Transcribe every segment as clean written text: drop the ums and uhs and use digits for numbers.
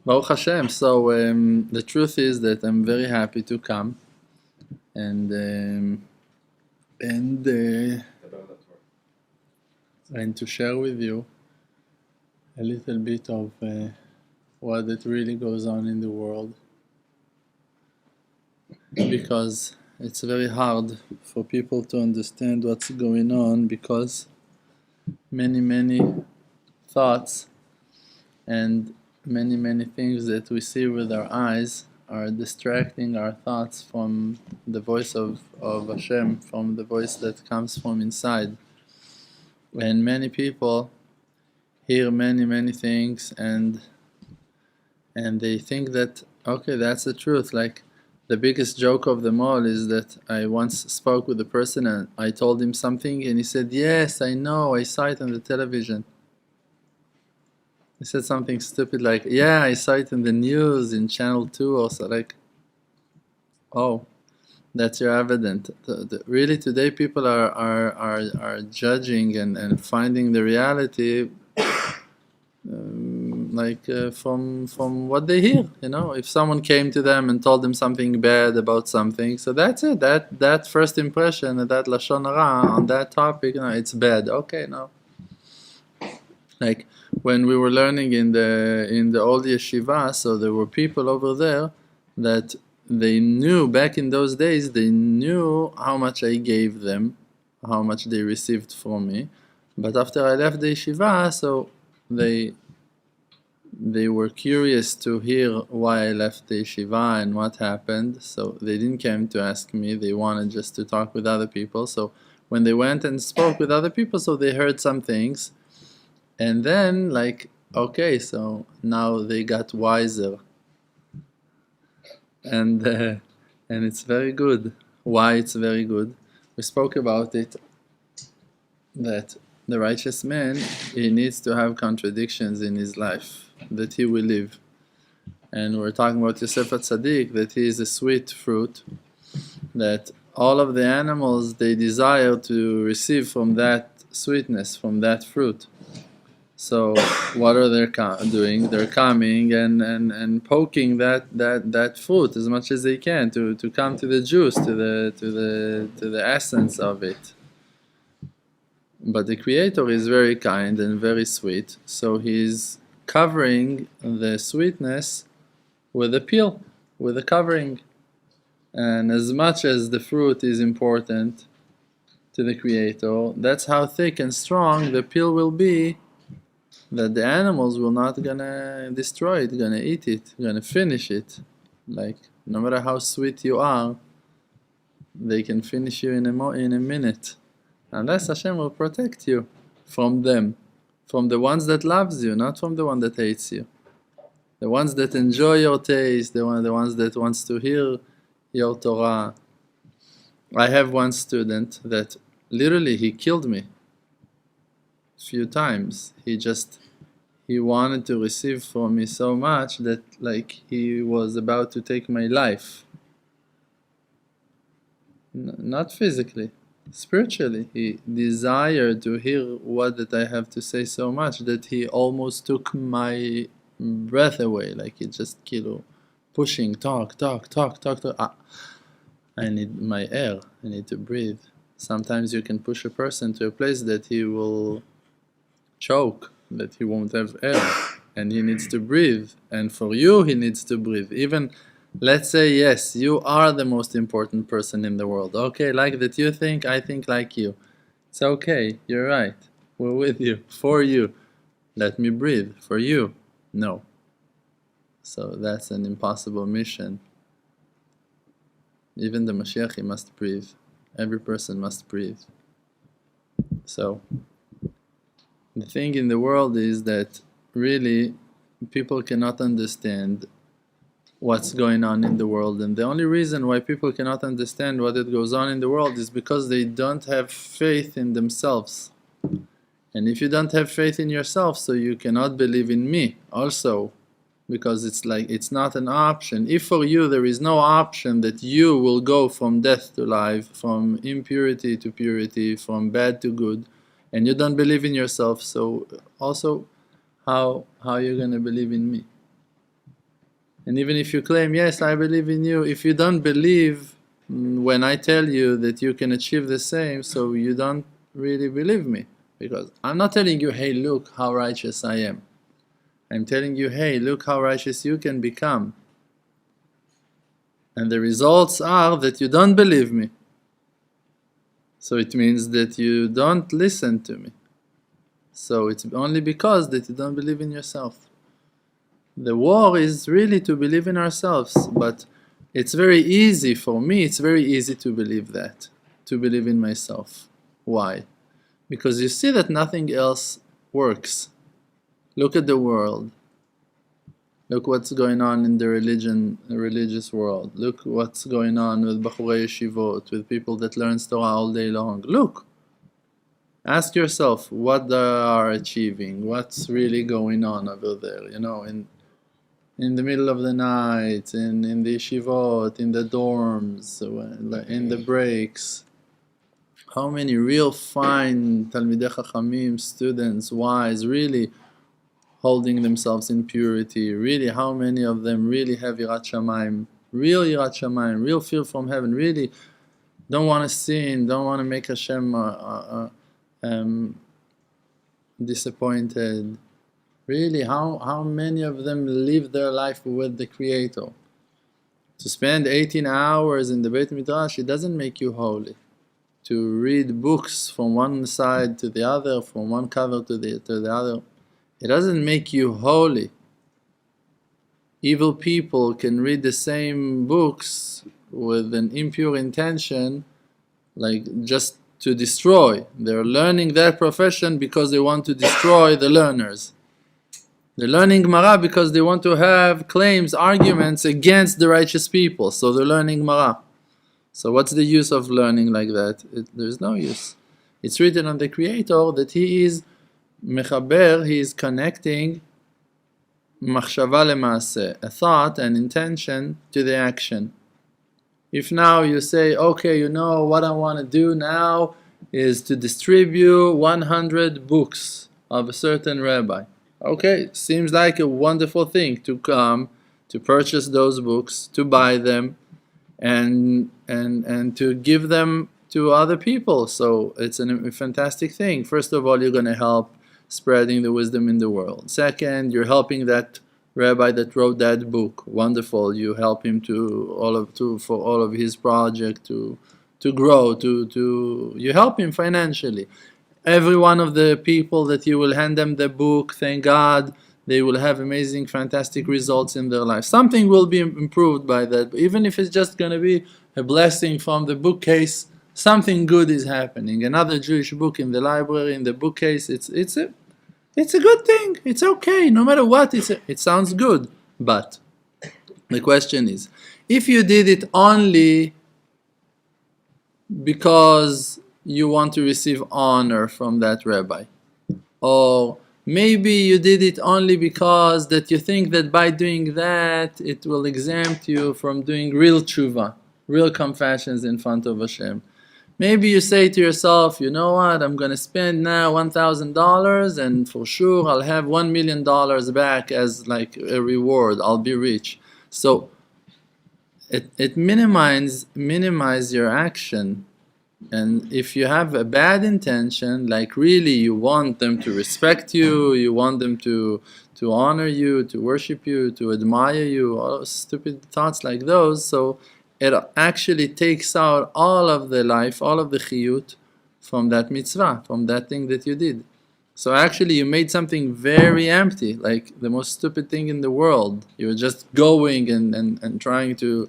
Baruch HaShem. So the truth is that I'm very happy to come and and uh, and to share with you a little bit of what it really goes on in the world, because it's very hard for people to understand what's going on, because many thoughts and many things that we see with our eyes are distracting our thoughts from the voice of HaShem, from the voice that comes from inside. And many people hear many things and they think that, okay, that's the truth. Like, the biggest joke of them all is that I once spoke with a person and I told him something and he said, yes, I know, I saw it on the television. He said something stupid like, yeah, I saw it in the news in channel 2 or so. Like, oh, that's your evidence. Really, today people are judging and finding the reality from what they hear. If someone came to them and told them something bad about something, so that's it. That first impression, that lashon hara on that topic, it's bad. Okay, no. Like when we were learning in the old yeshiva, so there were people over there that they knew back in those days. They knew how much I gave them, how much they received from me. But after I left the yeshiva, so they were curious to hear why I left the yeshiva and what happened. So they didn't come to ask me. They wanted just to talk with other people. So when they went and spoke with other people, so they heard some things. And then, like, okay, so now they got wiser. And it's very good. Why it's very good? We spoke about it, that the righteous man, he needs to have contradictions in his life, that he will live. And we're talking about Yosef HaTzadik, that he is a sweet fruit, that all of the animals, they desire to receive from that sweetness, from that fruit. So what are they doing? They're coming and poking that fruit as much as they can to come to the juice, to the essence of it. But the Creator is very kind and very sweet, so He's covering the sweetness with a peel, with a covering. And as much as the fruit is important to the Creator, that's how thick and strong the peel will be, that the animals will not gonna destroy it, gonna eat it, gonna finish it. Like, no matter how sweet you are, they can finish you in a minute, unless Hashem will protect you from them, from the ones that loves you, not from the one that hates you. The ones that enjoy your taste, the ones that wants to hear your Torah. I have one student that literally he killed me few times. He wanted to receive from me so much that, like, he was about to take my life. Not physically, spiritually. He desired to hear what that I have to say so much that he almost took my breath away. Like, he just pushing, talk. I need my air. I need to breathe. Sometimes you can push a person to a place that he will choke, that he won't have air, and he needs to breathe. And for you, he needs to breathe. Even, let's say, yes, you are the most important person in the world. Okay, like that you think, I think like you. It's okay, you're right. We're with you, for you. Let me breathe, for you. No. So that's an impossible mission. Even the Mashiach, he must breathe. Every person must breathe. So the thing in the world is that really people cannot understand what's going on in the world, and the only reason why people cannot understand what it goes on in the world is because they don't have faith in themselves. And if you don't have faith in yourself, so you cannot believe in me also, because it's like, it's not an option. If for you there is no option that you will go from death to life, from impurity to purity, from bad to good, and you don't believe in yourself, so also how you're going to believe in me? And even if you claim, yes, I believe in you, if you don't believe when I tell you that you can achieve the same, so you don't really believe me. Because I'm not telling you, hey, look how righteous I am. I'm telling you, hey, look how righteous you can become. And the results are that you don't believe me. So it means that you don't listen to me. So it's only because that you don't believe in yourself. The war is really to believe in ourselves, but it's very easy for me, it's very easy to believe that, to believe in myself. Why? Because you see that nothing else works. Look at the world. Look what's going on in the religious world. Look what's going on with Bachurei Yeshivot, with people that learn Torah all day long. Look! Ask yourself what they are achieving, what's really going on over there, in the middle of the night, in the yeshivot, in the dorms, in the breaks. How many real fine Talmidei Chachamim, students, wise, really holding themselves in purity, really how many of them really have Yirat Shamayim, real Yirat Shamayim, real fear from heaven, really don't want to sin, don't want to make HaShem disappointed. Really, how many of them live their life with the Creator? To spend 18 hours in the Beit Midrash, it doesn't make you holy. To read books from one side to the other, from one cover to the other, it doesn't make you holy. Evil people can read the same books with an impure intention, like just to destroy. They're learning their profession because they want to destroy the learners. They're learning Gemara because they want to have claims, arguments against the righteous people. So they're learning Gemara. So what's the use of learning like that? There's no use. It's written on the Creator that He is mechaber, He is connecting machshava lemaaseh, a thought and intention to the action. If now you say, okay, what I want to do now is to distribute 100 books of a certain rabbi. Okay, seems like a wonderful thing to come, to purchase those books, to buy them, and to give them to other people. So it's a fantastic thing. First of all, you're going to help spreading the wisdom in the world. Second, you're helping that rabbi that wrote that book. Wonderful. You help him for all of his project to grow. You help him financially. Every one of the people that you will hand them the book, thank God, they will have amazing, fantastic results in their life. Something will be improved by that. But even if it's just going to be a blessing from the bookcase, something good is happening. Another Jewish book in the library, in the bookcase, it's a good thing. It's okay. No matter what, it sounds good. But the question is, if you did it only because you want to receive honor from that rabbi, or maybe you did it only because that you think that by doing that it will exempt you from doing real tshuva, real confessions in front of HaShem. Maybe you say to yourself, you know what, I'm going to spend now $1,000 and for sure I'll have $1 million back as like a reward, I'll be rich. So it minimize your action. And if you have a bad intention, like really you want them to respect you, you want them to honor you, to worship you, to admire you, all stupid thoughts like those, so it actually takes out all of the life, all of the chiyut from that mitzvah, from that thing that you did. So actually you made something very empty, like the most stupid thing in the world. You were just going and trying to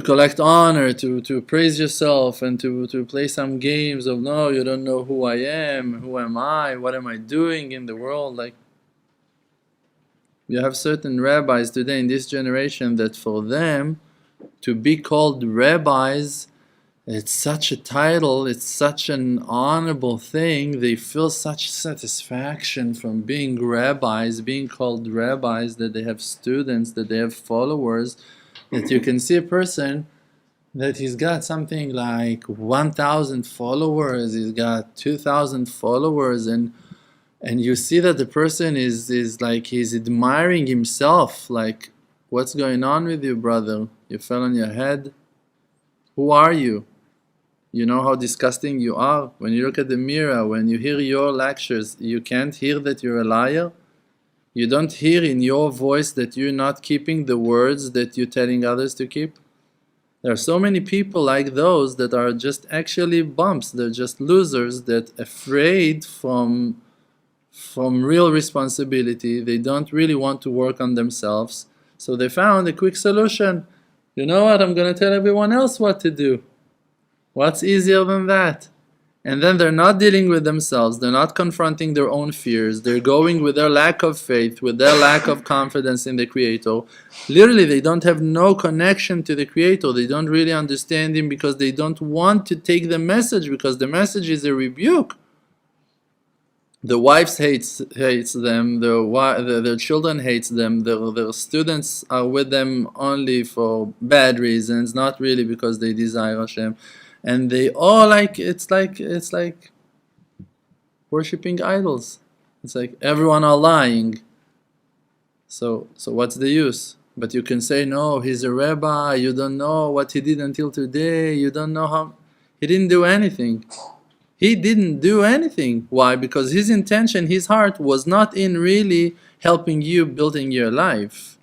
collect honor, to praise yourself, and to play some games of, no, you don't know who I am, who am I, what am I doing in the world. Like, you have certain rabbis today in this generation that for them to be called rabbis, it's such a title, it's such an honorable thing. They feel such satisfaction from being rabbis, being called rabbis, that they have students, that they have followers, that you can see a person that he's got something like 1,000 followers, he's got 2,000 followers, and you see that the person is like he's admiring himself, like What's going on with you, brother? You fell on your head? Who are you? You know how disgusting you are? When you look at the mirror, when you hear your lectures, you can't hear that you're a liar? You don't hear in your voice that you're not keeping the words that you're telling others to keep? There are so many people like those that are just actually bumps. They're just losers that afraid from real responsibility. They don't really want to work on themselves. So they found a quick solution. You know what? I'm going to tell everyone else what to do. What's easier than that? And then they're not dealing with themselves. They're not confronting their own fears. They're going with their lack of faith, with their lack of confidence in the Creator. Literally, they don't have no connection to the Creator. They don't really understand Him because they don't want to take the message, because the message is a rebuke. The wives hates them, their children hates them, their students are with them only for bad reasons, not really because they desire HaShem. And they all it's like worshipping idols. It's like everyone are lying. So what's the use? But you can say, no, he's a rabbi, you don't know what he did until today, you don't know how... He didn't do anything. He didn't do anything. Why? Because his intention, his heart was not in really helping you building your life.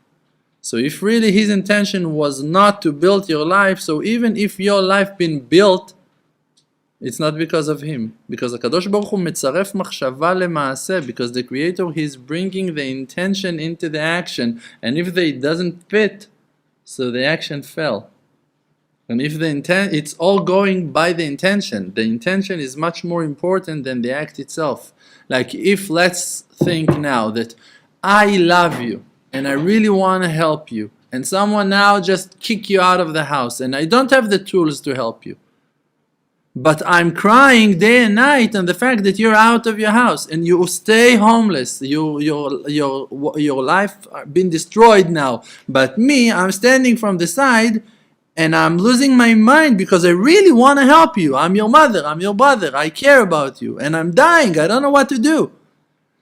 So if really his intention was not to build your life, so even if your life been built, it's not because of him. Because HaKadosh Baruch Hu metzaref machshava lemaaseh, because the Creator, he's bringing the intention into the action. And if it doesn't fit, so the action fell. And if the intent, it's all going by the intention. The intention is much more important than the act itself. Like if, let's think now that I love you and I really want to help you, and someone now just kick you out of the house and I don't have the tools to help you, but I'm crying day and night on the fact that you're out of your house and you stay homeless, your life been destroyed now, but me, I'm standing from the side and I'm losing my mind because I really want to help you. I'm your mother, I'm your brother, I care about you, and I'm dying, I don't know what to do.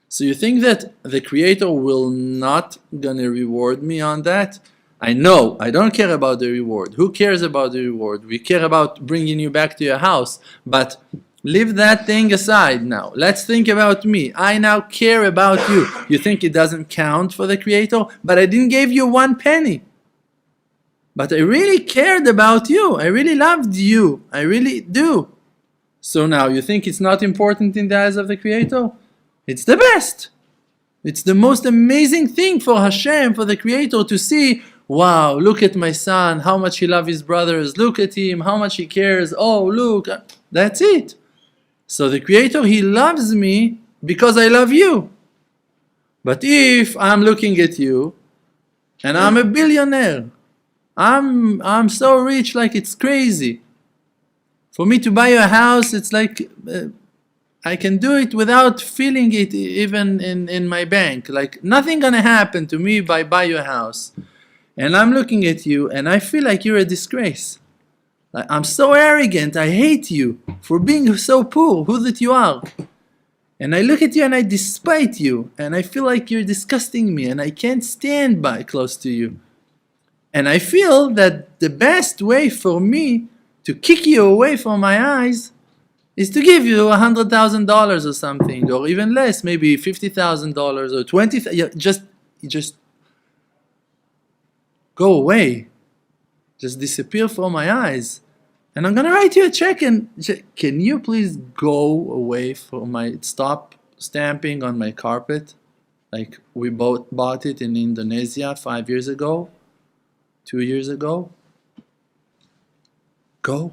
So you think that the Creator will not gonna reward me on that? I know, I don't care about the reward. Who cares about the reward? We care about bringing you back to your house. But leave that thing aside now. Let's think about me. I now care about you. You think it doesn't count for the Creator? But I didn't give you 1 penny. But I really cared about you. I really loved you. I really do. So now you think it's not important in the eyes of the Creator? It's the best. It's the most amazing thing for HaShem, for the Creator, to see, wow, look at my son, how much he loves his brothers. Look at him, how much he cares. Oh, look. That's it. So the Creator, he loves me because I love you. But if I'm looking at you and I'm a billionaire, I'm so rich, like it's crazy. For me to buy a house, it's like I can do it without feeling it even in my bank. Like nothing gonna happen to me if I buy your house. And I'm looking at you and I feel like you're a disgrace. Like, I'm so arrogant, I hate you for being so poor, who that you are. And I look at you and I despise you and I feel like you're disgusting me and I can't stand by close to you. And I feel that the best way for me to kick you away from my eyes is to give you $100,000 or something, or even less, maybe $50,000 or $20,000. Just go away. Just disappear from my eyes. And I'm gonna write you a check and can you please go away from stop stamping on my carpet? Like we both bought it in Indonesia 5 years ago. 2 years ago. Go.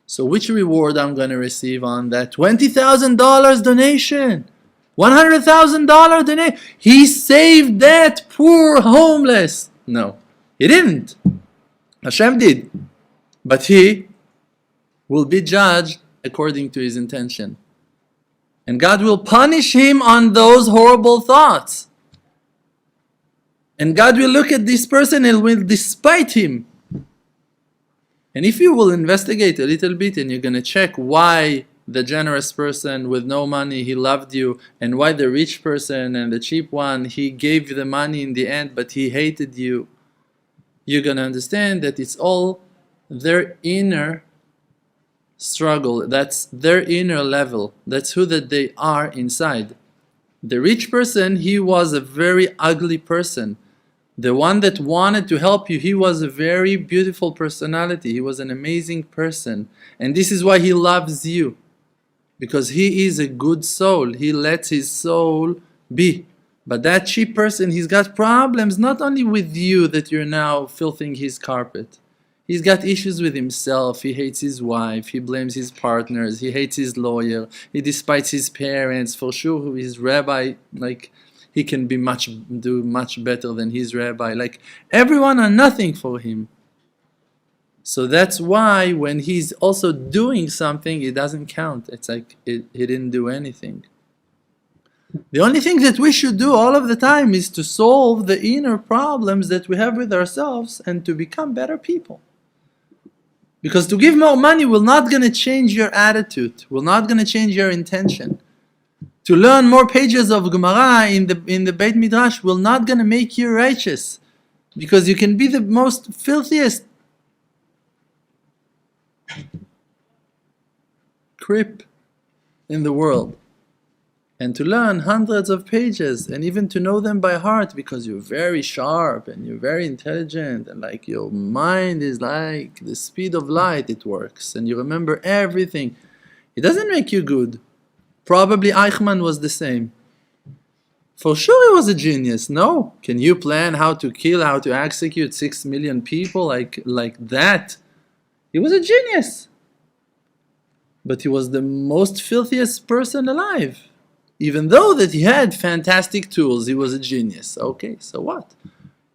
So which reward I'm going to receive on that $20,000 donation? $100,000 donation? He saved that poor homeless. No, he didn't. HaShem did. But he will be judged according to his intention. And God will punish him on those horrible thoughts. And God will look at this person and will despise him. And if you will investigate a little bit and you're going to check why the generous person with no money, he loved you, and why the rich person and the cheap one, he gave you the money in the end, but he hated you. you're going to understand that it's all their inner struggle. That's their inner level. That's who that they are inside. The rich person, he was a very ugly person. The one that wanted to help you, he was a very beautiful personality. He was an amazing person. And this is why he loves you. Because he is a good soul. He lets his soul be. But that cheap person, he's got problems not only with you that you're now filthing his carpet. He's got issues with himself. He hates his wife. He blames his partners. He hates his lawyer. He despises his parents. For sure, his rabbi, like, he can be do much better than his rabbi. Like, everyone are nothing for him. So that's why when he's also doing something, it doesn't count. It's like he didn't do anything. The only thing that we should do all of the time is to solve the inner problems that we have with ourselves and to become better people. Because to give more money will not going to change your attitude, will not going to change your intention. To learn more pages of Gemara in the Beit Midrash will not going to make you righteous. Because you can be the most filthiest creep in the world. And to learn hundreds of pages and even to know them by heart because you're very sharp and you're very intelligent and like your mind is like the speed of light, it works and you remember everything. It doesn't make you good. Probably Eichmann was the same. For sure he was a genius. No. Can you plan how to kill, how to execute 6 million people like that? He was a genius. But he was the most filthiest person alive. Even though that he had fantastic tools, he was a genius. Okay, so what?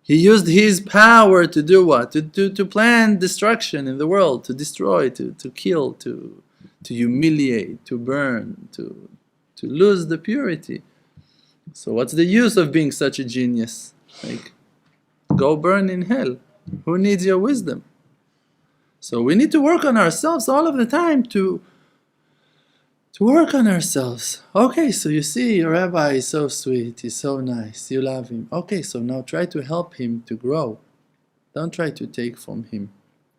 He used his power to do what? To plan destruction in the world, to destroy, to kill, to humiliate, to burn, to lose the purity. So what's the use of being such a genius? Like, go burn in hell. Who needs your wisdom? So we need to work on ourselves all of the time to work on ourselves. Okay, so you see, your rabbi is so sweet, he's so nice, you love him. Okay, so now try to help him to grow. Don't try to take from him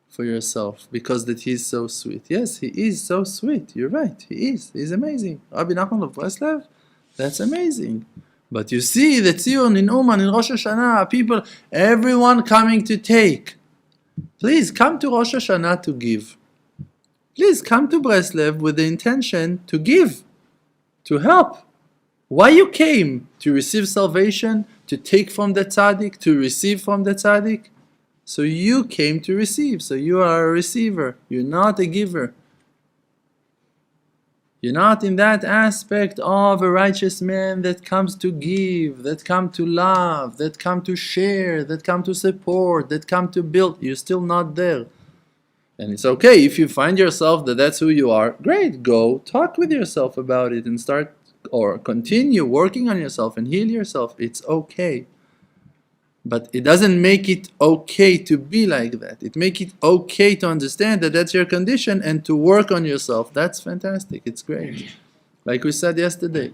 for yourself because that he's so sweet. Yes, he is so sweet. You're right, he is. He's amazing. Rabbi Nachman of Breslev, that's amazing. But you see the Tzion in Uman, in Rosh Hashanah, people, everyone coming to take. Please come to Rosh Hashanah to give. Please come to Breslev with the intention to give, to help. Why you came? To receive salvation, to take from the tzaddik, to receive from the tzaddik? So you came to receive, so you are a receiver, you're not a giver. You're not in that aspect of a righteous man that comes to give, that comes to love, that comes to share, that comes to support, that comes to build. You're still not there. And it's okay if you find yourself that that's who you are. Great, go talk with yourself about it and start or continue working on yourself and heal yourself. It's okay. But it doesn't make it okay to be like that. It makes it okay to understand that that's your condition and to work on yourself. That's fantastic. It's great. Like we said yesterday.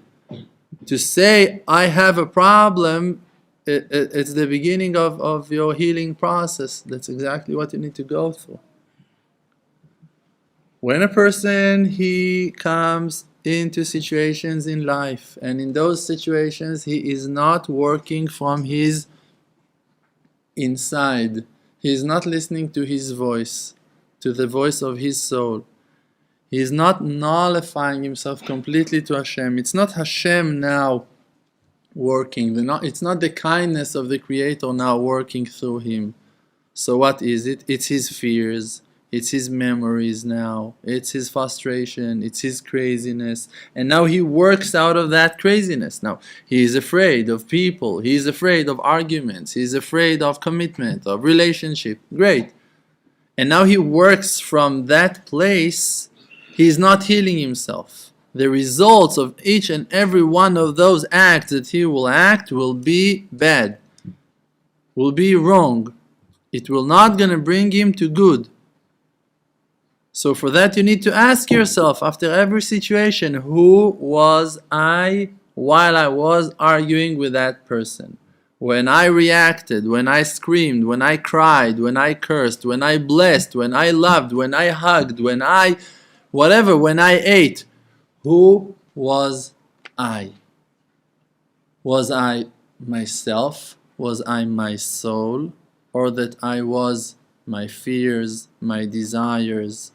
To say, I have a problem, it's the beginning of your healing process. That's exactly what you need to go through. When a person, he comes into situations in life, and in those situations he is not working from his inside, he is not listening to his voice, to the voice of his soul. He is not nullifying himself completely to HaShem. It's not HaShem now working. It's not the kindness of the Creator now working through him. So what is it? It's his fears. It's his memories now. It's his frustration. It's his craziness. And now he works out of that craziness. Now, he is afraid of people. He is afraid of arguments. He is afraid of commitment, of relationship. Great. And now he works from that place. He is not healing himself. The results of each and every one of those acts that he will act will be bad. Will be wrong. It will not going to bring him to good. So for that you need to ask yourself after every situation, who was I while I was arguing with that person? when I reacted, when I screamed, when I cried, when I cursed, when I blessed, when I loved, when I hugged, when I whatever, when I ate, who was I? Was I myself? Was I my soul? Or that I was my fears, my desires?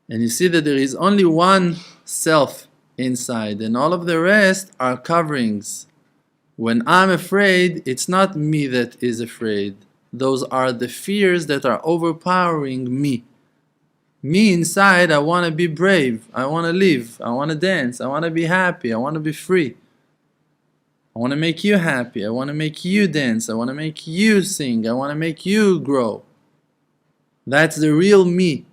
And you see that there is only one self inside, and all of the rest are coverings. When I'm afraid, it's not me that is afraid. Those are the fears that are overpowering me. Me inside, I want to be brave. I want to live. I want to dance. I want to be happy. I want to be free. I want to make you happy. I want to make you dance. I want to make you sing. I want to make you grow. That's the real me.